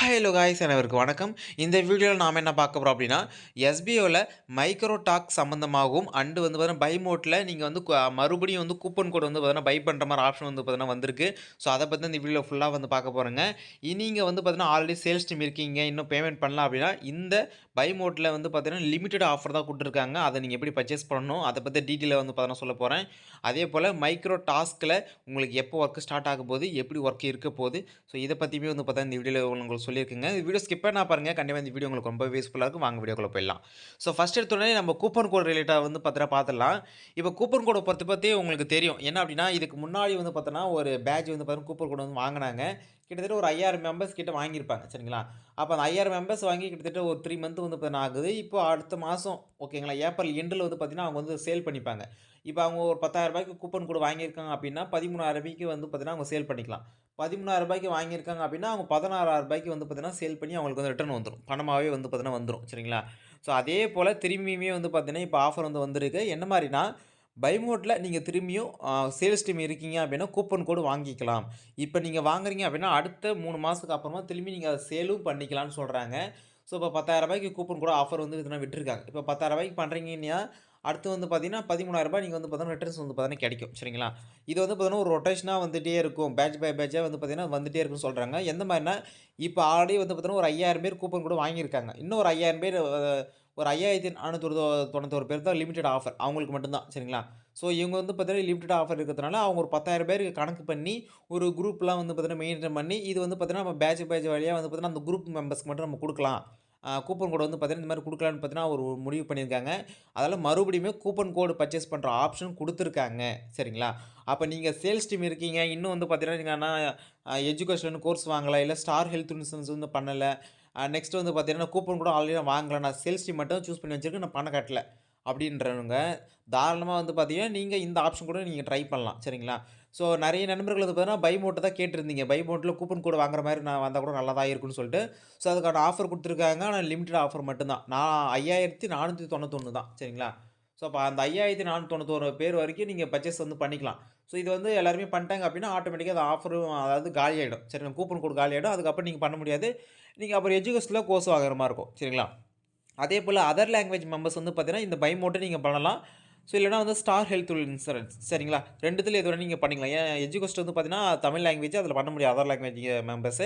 Hello guys அனைவருக்கும் வணக்கம். இந்த வீடியோவில் நாம் என்ன பார்க்க போகிறோம் அப்படின்னா, எஸ்பிஓவில் மைக்ரோ டாக் சம்மந்தமாகவும் அண்டு வந்து பார்த்தீங்கன்னா பை மோட்டில் நீங்கள் வந்து மறுபடியும் வந்து கூப்பன் கோட் வந்து பார்த்தீங்கன்னா பை பண்ணுற மாதிரி ஆப்ஷன் வந்து பார்த்தீங்கன்னா வந்திருக்கு. ஸோ அதை பற்றி இந்த வீடியோ ஃபுல்லாக வந்து பார்க்க போகிறோங்க. நீங்கள் வந்து பார்த்தீங்கன்னா ஆல்ரெடி சேல்ஸ் டீம் இருக்கீங்க, இன்னும் பேமெண்ட் பண்ணலாம் அப்படின்னா இந்த பை மோட்டில் வந்து பார்த்தீங்கன்னா லிமிட்டட் ஆஃபர் தான் கொடுத்துருக்காங்க. அதை நீங்கள் எப்படி பர்ச்சேஸ் பண்ணணும் அதை பற்றி டீட்டெயிலாக வந்து பார்த்தீங்கன்னா சொல்ல போகிறேன். அதே போல் மைக்ரோ டாஸ்கில் உங்களுக்கு எப்போ ஒர்க் ஸ்டார்ட் ஆக போகுது, எப்படி ஒர்க் இருக்க போகுது, ஸோ இதை பற்றியுமே வந்து பார்த்தா இந்த வீடியோவில் உங்களுக்கு சொல்லியிருக்குங்க. இந்த வீடியோ ஸ்கிப் பண்ணா பாருங்கள். கண்டிப்பாக இந்த வீடியோ உங்களுக்கு ரொம்ப யூஸ்ஃபுல்லாக இருக்கும். வாங்க வீடியோக்குள்ள போயிடலாம். ஸோ ஃபஸ்ட் எடுத்தோடனே நம்ம கூப்பன் கோட் ரிலேட்டாக வந்து பார்த்துடலாம். இப்போ கூப்பன் கோடை பற்றி உங்களுக்கு தெரியும். என்ன அப்படின்னா இதுக்கு முன்னாடி வந்து பார்த்தோன்னா ஒரு பேட்ச் வந்து பார்த்தீங்கன்னா கூப்பன் கோட் வந்து வாங்கினாங்க. கிட்டத்தட்ட ஒரு 5000 மெம்பர்ஸ் கிட்ட வாங்கியிருப்பாங்க. சரிங்களா? அப்போ அந்த 5000 மெம்பர்ஸ் வாங்கி கிட்டத்தட்ட ஒரு 3 மந்த் வந்து பார்த்தீங்கன்னா ஆகுது. இப்போ அடுத்த மாதம் ஓகேங்களா, ஏப்ரல் எண்டில் வந்து பார்த்தீங்கன்னா அவங்க வந்து சேல் பண்ணிப்பாங்க. இப்போ அவங்க ஒரு ரூ. 10,000 கூப்பன் கோட் வாங்கியிருக்காங்க அப்படின்னா, ரூ. 13,000 வந்து பார்த்தீங்கன்னா அவங்க சேல் பண்ணிக்கலாம். ரூ. 13,000 வாங்கியிருக்காங்க அப்படின்னா, அவங்க ரூ. 16,000 வந்து பார்த்தீங்கன்னா சேல் பண்ணி அவங்களுக்கு வந்து ரிட்டர்ன் வந்துரும். பணமாவே வந்து பார்த்தீங்கன்னா வந்துரும். சரிங்களா? ஸோ அதே போல திரும்பியுமே வந்து பார்த்தீங்கன்னா, இப்போ ஆஃபர் வந்து வந்திருக்கு. என்ன மாரின்னா, பை மோட்ல நீங்க திரும்பியும் சேல்ஸ் டீம் இருக்கீங்க அப்படின்னா, கூப்பன் கோட் வாங்கிக்கலாம். இப்ப நீங்க வாங்குறீங்க அப்படின்னா, அடுத்த 3 மாசத்துக்கு அப்புறமா திரும்பி நீங்க அத சேலும் பண்ணிக்கலாம்னு சொல்றாங்க. ஸோ இப்போ ரூ. 10,000 கூப்பன் கூட ஆஃபர் வந்து இதுனா விட்டுருக்காங்க. இப்போ ரூ. 10,000 பண்றீங்கன்னா, அடுத்து வந்து பார்த்தீங்கன்னா, ரூ. 13,000 நீங்க வந்து பார்த்தீங்கன்னா, ரிட்டர்ன்ஸ் வந்து பார்த்தீங்கன்னா கிடைக்கும். சரிங்களா? இது வந்து பார்த்தீங்கன்னா, ஒரு ரொட்டேஷனா வந்துட்டே இருக்கும். பேட்ச் பை பேட்ச்சா வந்து பார்த்தீங்கன்னா, வந்துட்டே இருக்குன்னு சொல்றாங்க. எந்த மாரின்னா, இப்போ ஆல்ரெடி வந்து பார்த்தீங்கன்னா, ஒரு 5000 பேர் கூப்பன் கூட வாங்கியிருக்காங்க. இன்னும் ஒரு 5000 பேர் ஒரு 5491 பேர் தான் லிமிட்டட் ஆஃபர். அவங்களுக்கு மட்டும் தான். சரிங்களா? ஸோ இவங்க வந்து பார்த்தீங்கன்னா, லிமிட்டட் ஆஃபர் இருக்கிறதுனால, அவங்க ஒரு 10,000 பேருக்கு கணக்கு பண்ணி, ஒரு குரூப்லாம் வந்து பார்த்தீங்கன்னா, மெயின்டெயின் பண்ணி, இது வந்து பார்த்தீங்கன்னா, நம்ம பேட்ச் பேட்ச் வழியா வந்து பார்த்தீங்கன்னா, அந்த குரூப் மெம்பர்ஸ்க்கு மட்டும் நம்ம குடுக்கலாம். கூப்பன் கோட் வந்து பார்த்தீங்கன்னா, இந்த மாரி குடுக்கலான்னு பார்த்தீங்கன்னா, ஒரு முடிவு பண்ணியிருக்காங்க. அதனால மறுபடியுமே கூப்பன் கோட் பர்ச்சேஸ் பண்ற ஆப்ஷன் குடுத்துருக்காங்க. சரிங்களா? அப்ப நீங்க சேல்ஸ் டீம் இருக்கீங்க. இன்னும் வந்து பார்த்தீங்கன்னா, நீங்க ஆனா எஜுகேஷன் கோர்ஸ் வாங்கல, இல்ல ஸ்டார் ஹெல்த் இன்சூரன்ஸ் வந்து பண்ணல. நெக்ஸ்ட் வந்து பார்த்தீங்கன்னா, கூப்பன் கூட ஆல்ரெடி நான் வாங்கல. நான் சேல்ஸ் டீம் மட்டும் சூஸ் பண்ணி வச்சிருக்கேன். நான் பணம் கட்டல. அப்படின்றவங்க தாராளமா வந்து பார்த்தீங்கன்னா, நீங்க இந்த ஆப்ஷன் கூட நீங்க ட்ரை பண்ணலாம். சரிங்களா? ஸோ நெறைய நண்பர்கள் வந்து பார்த்தீங்கன்னா, பை மோட் தான் கேட்டிருந்தீங்க. பை மோட்ல கூப்பன் கோட் வாங்குற மாரி நான் வந்தா கூட நல்லா தான் இருக்கும்னு சொல்லிட்டு. ஸோ அதுக்கான ஆஃபர் குடுத்துருக்காங்க. ஆனா லிமிட்டட் ஆஃபர் மட்டும் தான். நான் 5491 தான். சரிங்களா? ஸோ அப்ப அந்த 5491 பேர் வரைக்கும் நீங்க பர்ச்சேஸ் வந்து பண்ணிக்கலாம். ஸோ இது வந்து எல்லாருமே பண்ணிட்டாங்க அப்படின்னா, ஆட்டோமேட்டிக்கா அந்த ஆஃபரும் அதாவது காலியாயிடும். சரிங்களா? கூப்பன் கோட் காலியாயிடும். அதுக்கப்புறம் நீங்க பண்ண முடியாது. நீங்க அப்புறம் எஜுகேஷன்ல கோர்ஸ் வாங்குற மாரி இருக்கும். சரிங்களா? அதேபோல அதர் லாங்குவேஜ் மெம்பர்ஸ் வந்து பார்த்தீங்கன்னா, இந்த பை மோட் நீங்க பண்ணலாம். ஸோ இல்லன்னா வந்து ஸ்டார் ஹெல்த் இன்சூரன்ஸ் சரிங்களா? 2த்துல எது வேணா நீங்க பண்ணிக்கலாம். ஏன் எஜுகேஸ்ட் வந்து பார்த்தீங்கன்னா, தமிழ் லாங்குவேஜ் அதில பண்ண முடியாது. Other language members.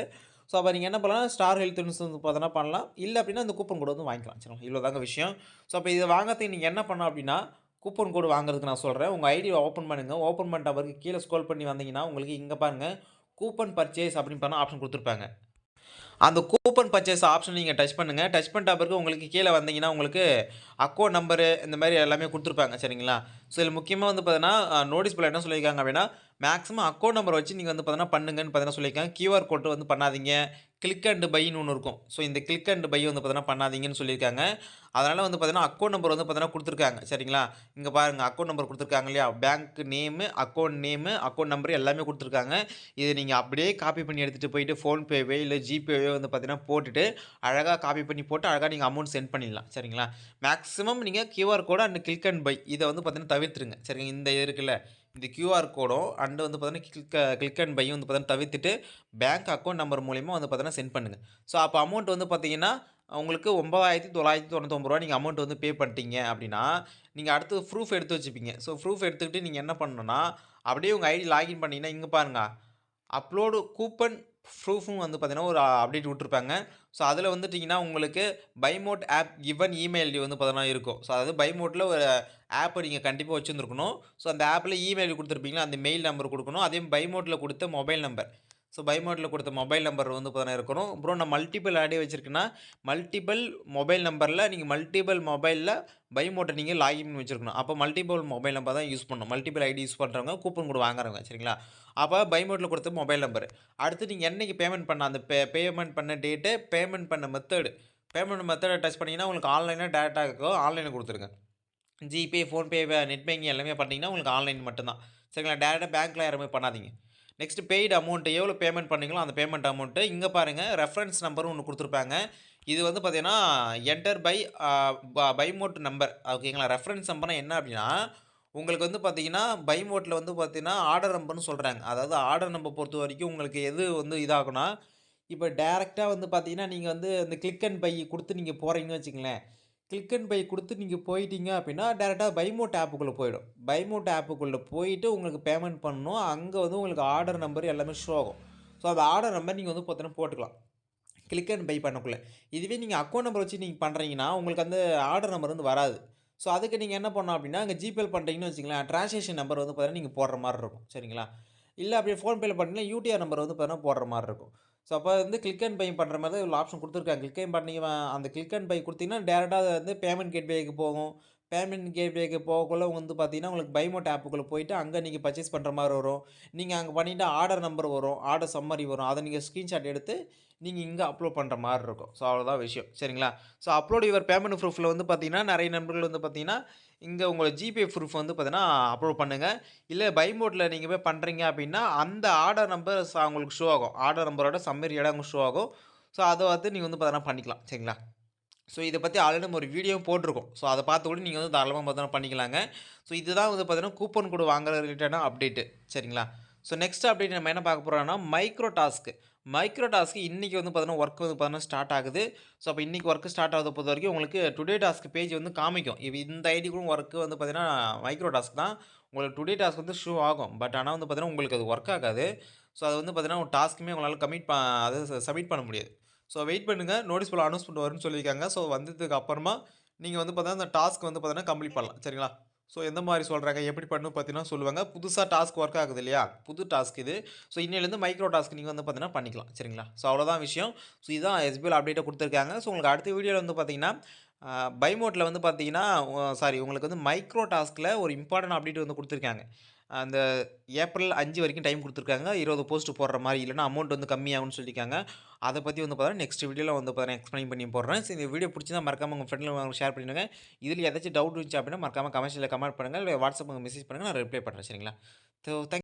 ஸோ அப்ப நீங்க என்ன பண்ணலாம், ஸ்டார் ஹெல்த் இன்சூரன்ஸ் வந்து பார்த்தீங்கன்னா பண்ணலாம். இல்ல அப்டின்னா இந்த கூப்பன் கோட் வந்து வாங்கிக்கலாம். சரிங்களா? இவ்வளோ தாங்க விஷயம். ஸோ அப்ப இத வாங்குறதுக்கு நீங்க என்ன பண்ணணும் அப்டின்னா, கூப்பன் கோட் வாங்குறதுக்கு நான் சொல்றேன். உங்க ஐடிய ஓப்பன் பண்ணுங்க. ஓப்பன் பண்ணிட்ட பிறகு கீழ ஸ்க்ரோல் பண்ணி வந்தீங்கன்னா, உங்களுக்கு இங்க பாருங்க கூப்பன் பர்ச்சேஸ் அப்டின்னு பண்ண ஆப்ஷன் குடுத்துருப்பாங்க. அந்த கூப்பன் பர்ச்சேஸ் ஆப்ஷன் நீங்க டச் பண்ணுங்க. டச் பண்ணிட்ட பிறகு உங்களுக்கு கீழ வந்தீங்கன்னா, உங்களுக்கு அக்கவுண்ட் நம்பரு இந்த மாரி எல்லாமே குடுத்துருப்பாங்க. சரிங்களா? ஸோ இதில முக்கியமா வந்து பார்த்தீங்கன்னா, நோட்டீஸ் போர்ட்ல என்ன சொல்லியிருக்காங்க அப்டின்னா, மேக்ஸிமம் அக்கவுண்ட் நம்பர் வச்சு நீங்க வந்து பார்த்தீங்கன்னா பண்ணுங்கன்னு பார்த்தீங்கன்னா சொல்லியிருக்காங்க. கியூஆர் கோட் வந்து பண்ணாதீங்க. கிளிக் அண்ட் பைன்னு ஒண்ணு இருக்கும். ஸோ இந்த கிளிக் அண்ட் பை வந்து பார்த்தீங்கன்னா பண்ணாதீங்கன்னு சொல்லியிருக்காங்க. அதனால வந்து பார்த்தீங்கன்னா, அக்கவுண்ட் நம்பர் வந்து பார்த்தீங்கன்னா குடுத்துருக்காங்க. சரிங்களா? இங்க பாருங்க அக்கவுண்ட் நம்பர் குடுத்துருக்காங்க இல்லையா? பேங்க் நேமு, அக்கவுண்ட் நம்பர் எல்லாமே குடுத்துருக்காங்க. இத நீங்க அப்படியே காப்பி பண்ணி எடுத்துட்டு போயிட்டு ஃபோன்பேவே இல்ல ஜிபேவே வந்து பார்த்தீங்கன்னா போட்டுட்டு, அழகா காப்பி பண்ணி போட்டு அழகா நீங்க அமௌண்ட் சென்ட் பண்ணிடலாம். சரிங்களா? மேக்ஸிமம் நீங்க QR code and click and pay இத வந்து பார்த்தீங்கன்னா தவிர்த்துருங்க. சரிங்க. இந்த இது இருக்குல்ல, இந்த கியூஆர் கோடும் அண்ட் வந்து பார்த்தீங்கன்னா கிளிக் அண்ட் பையும் வந்து பார்த்தீங்கன்னா தவிர்த்துட்டு, பேங்க் அக்கவுண்ட் நம்பர் மூலியமா வந்து பார்த்தீங்கன்னா சென்ட் பண்ணுங்க. ஸோ அப்ப அமௌண்ட் வந்து பார்த்தீங்கன்னா, உங்களுக்கு ரூ. 9,999 நீங்க அமௌண்ட் வந்து பே பண்ணிட்டீங்க அப்படின்னா, நீங்க அடுத்து ப்ரூஃப் எடுத்து வச்சுப்பீங்க. ஸோ ப்ரூஃப் எடுத்துக்கிட்டு நீங்க என்ன பண்ணணும்னா, அப்படியே உங்க ஐடி லாகின் பண்ணீங்கன்னா, இங்க பாருங்க அப்லோடு கூப்பன் ப்ரூஃபும் வந்து பார்த்தீங்கன்னா, ஒரு அப்டேட் விட்டுருப்பாங்க. ஸோ அதில வந்துட்டீங்கன்னா, உங்களுக்கு பைமோட் ஆப் கிவன் இமெயில் ஐடி வந்து பார்த்தீங்கன்னா இருக்கும். ஸோ அதாவது பைமோட்ல ஒரு ஆப் நீங்க கண்டிப்பா வச்சிருந்துருக்கணும். ஸோ அந்த ஆப்ல இமெயில் குடுத்துருப்பீங்களா, அந்த மெயில் நம்பர் குடுக்கணும். அதே பைமோட்ல குடுத்த மொபைல் நம்பர். ஸோ பைமோட்ல குடுத்த மொபைல் நம்பர் வந்து பார்த்தீங்கன்னா இருக்கணும். அப்புறம் நான் மல்டிபிள் ஐடி வச்சிருக்கேன்னா, மல்டிபிள் மொபைல் நம்பர்ல நீங்க மல்டிபிள் மொபைல்ல பைமோட்ட நீங்க லாகின் பண்ணி வச்சிருக்கணும். அப்போ மல்டிபிள் மொபைல் நம்பர் தான் யூஸ் பண்ணணும். மல்டிபிள் ஐடி யூஸ் பண்றவங்க, கூப்பன் கோட் வாங்குறவங்க. சரிங்களா? அப்ப பை மோட்ல குடுத்த மொபைல் நம்பர். அடுத்து நீங்க என்னைக்கு பேமெண்ட் பண்ண அந்த பேமெண்ட் பண்ண டேட்டு, பேமெண்ட் பண்ண மெத்தேடு. பேமெண்ட் மெத்தேட டச் பண்ணீங்கன்னா, உங்களுக்கு ஆன்லைனா டைரக்ட்டா இருக்கும். ஆன்லைன்ல குடுத்துருங்க. ஜிபே, ஃபோன்பே, நெட் பேங்கிங் எல்லாமே பண்ணீங்கன்னா, உங்களுக்கு ஆன்லைன் மட்டும் தான். சரிங்களா? டைரக்ட்டா பேங்க்ல யாருமே பண்ணாதீங்க. நெக்ஸ்ட் பெய்டு அமௌண்ட் எவ்வளோ பேமெண்ட் பண்ணீங்களோ, அந்த பேமெண்ட் அமௌண்ட் இங்க பாருங்க ரெஃபரன்ஸ் நம்பர்னு ஒண்ணு குடுத்துருப்பாங்க. இது வந்து பார்த்தீங்கன்னா, என்டர் பை அ பைமோட் நம்பர் ஓகேங்களா? ரெஃபரன்ஸ் நம்பர்னா என்ன அப்டின்னா, உங்களுக்கு வந்து பார்த்தீங்கன்னா, பைமோட்ல வந்து பார்த்தீங்கன்னா, ஆர்டர் நம்பர்ன்னு சொல்றாங்க. அதாவது ஆர்டர் நம்பர் பொறுத்தவரைக்கும் உங்களுக்கு எது வந்து இதாகும்னா, இப்ப டைரக்ட்டா வந்து பார்த்தீங்கன்னா, நீங்க வந்து அந்த கிளிக் அண்ட் பை குடுத்து நீங்க போறீங்கன்னு வச்சுக்கங்களேன். கிளிக் அண்ட் பை குடுத்து நீங்க போயிட்டீங்க அப்டின்னா, டைரக்ட்டா பைமோட் ஆப்புக்குள்ள போயிடும். பைமோட் ஆப்புக்குள்ள போயிட்டு உங்களுக்கு பேமெண்ட் பண்ணணும். அங்க வந்து உங்களுக்கு ஆர்டர் நம்பர் எல்லாமே ஷோ ஆகும். ஸோ அந்த ஆர்டர் நம்பர் நீங்க வந்து பார்த்தீங்கன்னா போட்டுக்கலாம். கிளிக் அண்ட் பை பண்ணக்குள்ள. இதுவே நீங்க அக்கவுண்ட் நம்பர் வச்சு நீங்க பண்றீங்கன்னா, உங்களுக்கு அந்த ஆர்டர் நம்பர் வந்து வராது. ஸோ அதுக்கு நீங்க என்ன பண்ணணும் அப்டின்னா, அங்க ஜிபேல பண்றீங்கன்னு வச்சுக்கங்களேன், டிரான்சாக்ஷன் நம்பர் வந்து பார்த்தீங்கன்னா, நீங்க போடுற மாரி இருக்கும். சரிங்களா? இல்ல அப்படியே ஃபோன்பேல பண்ணீங்கன்னா, யூடிஆர் நம்பர் வந்து பார்த்தீங்கன்னா போடுற மாரி இருக்கும். ஸோ அப்ப வந்து கிளிக் அண்ட் பை பண்ற மாரி தான் இவ்ளோ ஆப்ஷன் குடுத்துருக்காங்க. கிளிக் அண்ட் பண்ணி அந்த கிளிக் அண்ட் பை குடுத்தீங்கன்னா, டைரக்ட்டா அது வந்து பேமெண்ட் கேட்வேக்கு போகும். பேமெண்ட் கேட்வேக்கு போகக்குள்ள வந்து பார்த்தீங்கன்னா, உங்களுக்கு பைமோட் ஆப்புக்குள்ள போயிட்டு, அங்க நீங்க பர்ச்சேஸ் பண்ற மாரி வரும். நீங்க அங்க பண்ணிட்டா ஆர்டர் நம்பர் வரும். ஆர்டர் சம்மரி வரும். அத நீங்க ஸ்கிரீன்ஷாட் எடுத்து நீங்க இங்க அப்லோட் பண்ற மாரி இருக்கும். ஸோ அவ்வளோதான் விஷயம். சரிங்களா? ஸோ அப்லோட் யுவர் பேமெண்ட் ப்ரூஃப்ல வந்து பார்த்தீங்கன்னா, நெறைய நண்பர்கள் வந்து பார்த்தீங்கன்னா, இங்க உங்களோட ஜிபே ப்ரூஃப் வந்து பார்த்தீங்கன்னா, அப்லோட் பண்ணுங்க. இல்ல பை மோட்ல நீங்க போய் பண்றீங்க அப்டின்னா, அந்த ஆர்டர் நம்பர் உங்களுக்கு ஷோ ஆகும். ஆர்டர் நம்பரோட சம்மரியோட அங்க ஷோ ஆகும். ஸோ அத வந்து நீங்க வந்து பார்த்தீங்கன்னா பண்ணிக்கலாம். சரிங்களா? ஸோ இத பத்தி ஆல்ரெடி நம்ம ஒரு வீடியோவும் போட்டிருக்கோம். ஸோ அத பார்த்து கூட நீங்க வந்து தாராளமா பார்த்தீங்கன்னா பண்ணிக்கலாங்க. ஸோ இதுதான் வந்து பார்த்தீங்கன்னா, கூப்பன் கோடு வாங்குற ரிலேட்டடான அப்டேட். சரிங்களா? ஸோ நெக்ஸ்ட் அப்டேட் நம்ம என்ன பார்க்க போறோம்னா, மைக்ரோ டாஸ்க். மைக்ரோ டாஸ்க் இன்னைக்கு வந்து பார்த்தீங்கன்னா, வொர்க் வந்து பார்த்தீங்கன்னா ஸ்டார்ட் ஆகுது. ஸோ அப்ப இன்னைக்கு வொர்க் ஸ்டார்ட் ஆகுத பொறுத்தவரைக்கும் உங்களுக்கு டுடே டாஸ்க் பேஜ் வந்து காமிக்கும். இந்த ஐடிக்கும் வொர்க் வந்து பார்த்தீங்கன்னா, மைக்ரோ டாஸ்க் தான். உங்களுக்கு டுடே டாஸ்க் வந்து ஷோ ஆகும். பட் ஆனா வந்து பார்த்தீங்கன்னா, உங்களுக்கு அது வொர்க் ஆகாது. ஸோ அது வந்து பார்த்தீங்கன்னா, ஒரு டாஸ்க்குமே உங்களால கமிட் அதாவது சப்மிட் பண்ண முடியாது. ஸோ வெயிட் பண்ணுங்க. நோட்டீஸ் போர்ட்ல அனௌன்ஸ்மென்ட் வரும்ன்னு சொல்லியிருக்காங்க. ஸோ வந்ததுக்கு அப்புறமா நீங்க வந்து பார்த்தீங்கன்னா, அந்த டாஸ்க் வந்து பார்த்தீங்கன்னா கம்ப்ளீட் பண்ணலாம். சரிங்களா? ஸோ எந்த மாரி சொல்றாங்க, எப்படி பண்ணணும் பார்த்தீங்கன்னா சொல்லுவாங்க. புதுசா டாஸ்க் வொர்க் ஆகுது இல்லையா? புது டாஸ்க் இது. ஸோ இன்னையிலேருந்து மைக்ரோ டாஸ்க் நீங்க வந்து பார்த்தீங்கன்னா பண்ணிக்கலாம். சரிங்களா? ஸோ அவ்வளோதான் விஷயம். ஸோ இதான் எஸ்பிஐல அப்டேட்டா குடுத்துருக்காங்க. ஸோ உங்களுக்கு அடுத்த வீடியோல வந்து பார்த்தீங்கன்னா, பை மோட்ல வந்து பார்த்தீங்கன்னா, சாரி உங்களுக்கு வந்து மைக்ரோ டாஸ்க்ல ஒரு இம்பார்ட்டன்ட் அப்டேட் வந்து குடுத்துருக்காங்க. அந்த ஏப்ரல் 5 வரைக்கும் டைம் குடுத்துருக்காங்க. 20 போஸ்ட் போடுற மாரி, இல்லன்னா அமௌண்ட் வந்து கம்மியாகும்னு சொல்லியிருக்காங்க. அத பத்தி வந்து பார்த்தீங்கன்னா, நெக்ஸ்ட் வீடியோல வந்து பார்த்தீங்கன்னா, எக்ஸ்ப்ளைன் பண்ணி போடுறேன். ஸோ இந்த வீடியோ புடிச்சிருந்தா மறக்காம உங்க ஃப்ரெண்ட்ல ஷேர் பண்ணிடுங்க. இதுல ஏதாச்சும் டவுட் இருந்துச்சு அப்டின்னா, மறக்காம கமெண்ட்ஸ்ல கமெண்ட் பண்ணுங்க. இல்ல வாட்ஸ்அப்ல மெசேஜ் பண்ணுங்க. நான் ரிப்ளை பண்றேன். சரிங்களா? தேங்க்